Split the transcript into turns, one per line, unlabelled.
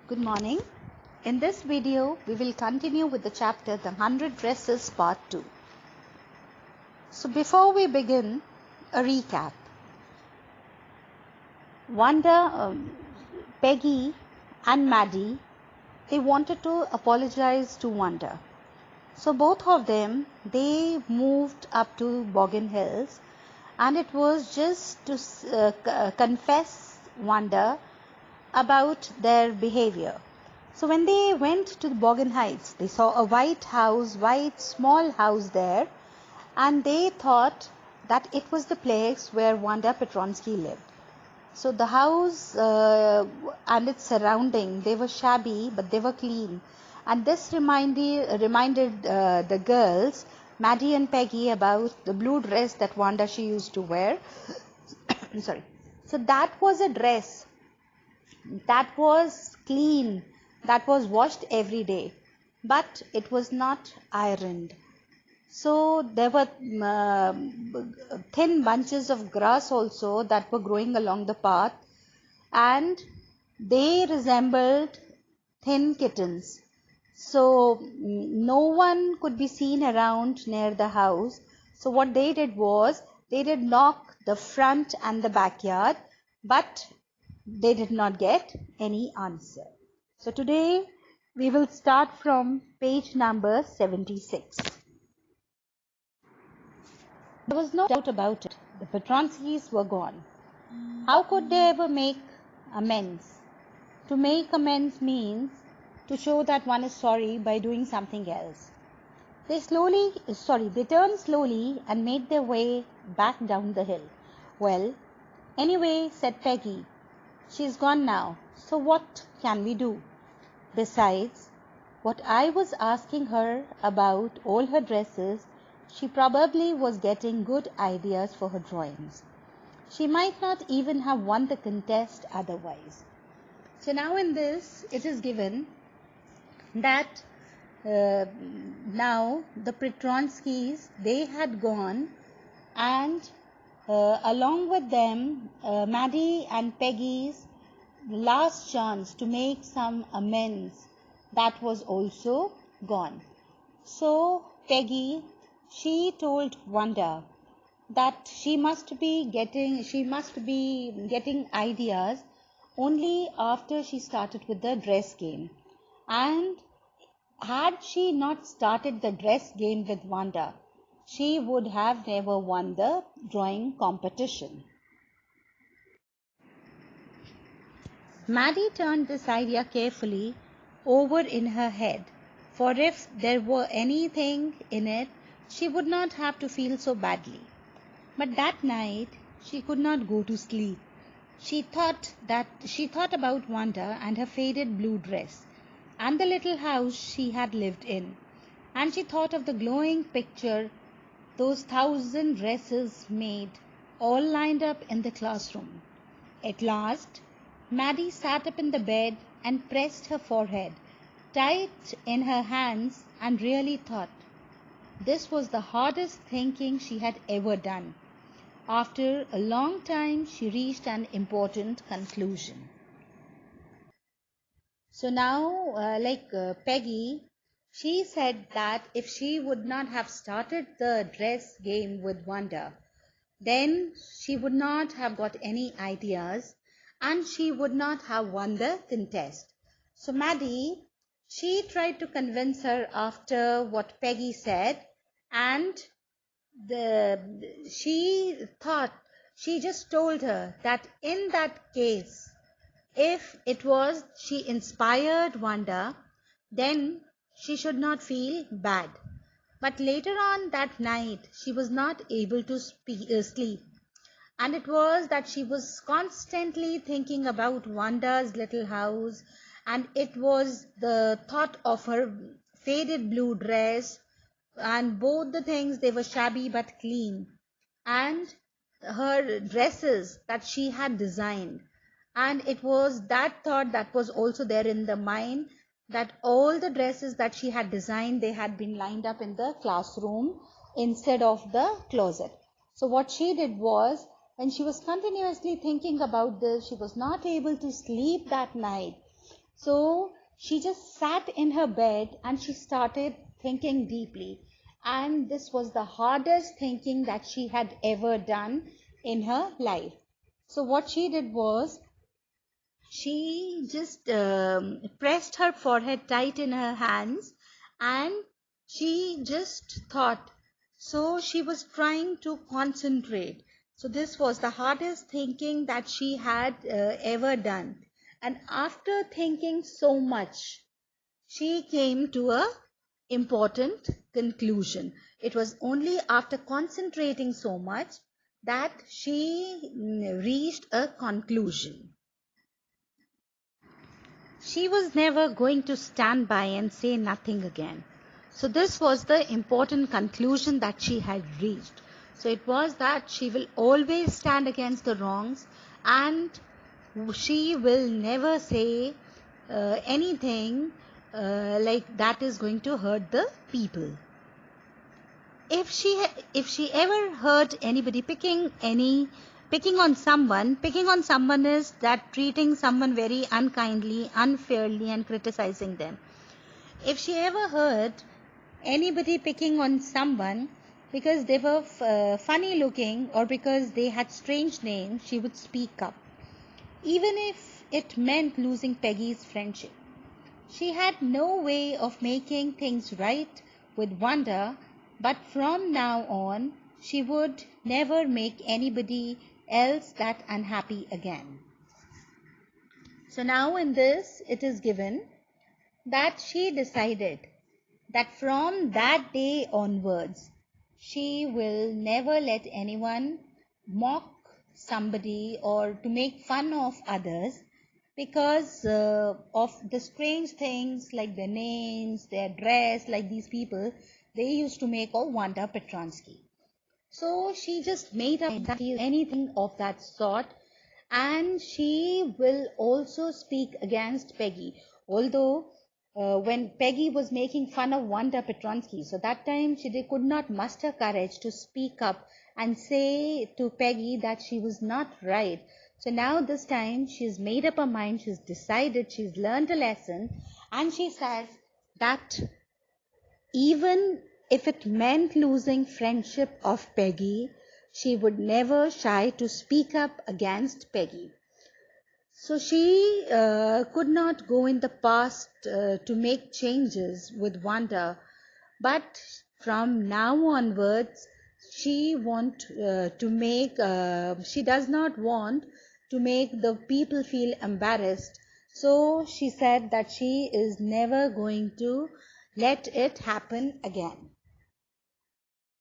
Good morning. In this video, we will continue with the chapter The 100 Dresses Part 2. So before we begin, a recap. Wanda, Peggy and Maddie, they wanted to apologize to Wanda. So both of them, they moved up to Boggin Hills, and it was just to confess Wanda about their behavior. So when they went to the Boggin Heights, they saw a white small house there, and they thought that it was the place where Wanda Petronsky lived. So the house and its surrounding, they were shabby, but they were clean. And this reminded the girls, Maddie and Peggy, about the blue dress that Wanda she used to wear. Sorry. So that was a dress that was clean, that was washed every day, but it was not ironed. So there were thin bunches of grass also that were growing along the path, and they resembled thin kittens. So no one could be seen around near the house. So what they did was, they did knock the front and the backyard, but they did not get any answer. So today we will start from page number 76. There was no doubt about it. The Petronskis were gone. How could they ever make amends? To make amends means to show that one is sorry by doing something else. They turned slowly and made their way back down the hill. Well, anyway, said Peggy, she's gone now, so what can we do? Besides, what I was asking her about all her dresses, she probably was getting good ideas for her drawings. She might not even have won the contest otherwise. So now in this, it is given that now the Petronskis, they had gone, and along with them, Maddie and Peggy's last chance to make some amends, that was also gone. So Peggy, she told Wanda that she must be getting ideas only after she started with the dress game. And had she not started the dress game with Wanda, she would have never won the drawing competition. Maddie turned this idea carefully over in her head, for if there were anything in it, she would not have to feel so badly. But that night, she could not go to sleep. She thought about Wanda and her faded blue dress, and the little house she had lived in. And she thought of the glowing picture those 1,000 dresses made, all lined up in the classroom. At last, Maddie sat up in the bed and pressed her forehead tight in her hands and really thought. This was the hardest thinking she had ever done. After a long time, she reached an important conclusion. So now, Peggy, she said that if she would not have started the dress game with Wanda, then she would not have got any ideas, and she would not have won the contest. So Maddie, she tried to convince her after what Peggy said, and she just told her that in that case, if it was she inspired Wanda, then she should not feel bad. But later on that night, she was not able to sleep. And it was that she was constantly thinking about Wanda's little house, and it was the thought of her faded blue dress, and both the things, they were shabby but clean, and her dresses that she had designed. And it was that thought that was also there in the mind, that all the dresses that she had designed, they had been lined up in the classroom instead of the closet. So what she did was, when she was continuously thinking about this, she was not able to sleep that night. So she just sat in her bed and she started thinking deeply. And this was the hardest thinking that she had ever done in her life. So what she did was she just pressed her forehead tight in her hands and she just thought. So she was trying to concentrate. So this was the hardest thinking that she had ever done. And after thinking so much, she came to a important conclusion. It was only after concentrating so much that she reached a conclusion. She was never going to stand by and say nothing again. So this was the important conclusion that she had reached. So it was that she will always stand against the wrongs and she will never say anything like that is going to hurt the people. If she ever heard anybody picking on someone is that treating someone very unkindly, unfairly and criticizing them. If she ever heard anybody picking on someone because they were funny looking or because they had strange names, she would speak up, even if it meant losing Peggy's friendship. She had no way of making things right with Wanda, but from now on, she would never make anybody else that unhappy again. So now in this, it is given that she decided that from that day onwards, she will never let anyone mock somebody or to make fun of others because of the strange things like their names, their dress, like these people, they used to make all Wanda Petronsky. So she just made up that anything of that sort, and she will also speak against Peggy. Although when Peggy was making fun of Wanda Petronsky, so that time they could not muster courage to speak up and say to Peggy that she was not right. So now this time she's made up her mind, she's decided, she's learned a lesson, and she says that even if it meant losing friendship of Peggy, she would never shy to speak up against Peggy. So she could not go in the past to make changes with Wanda, but from now onwards, she does not want to make the people feel embarrassed. So she said that she is never going to let it happen again.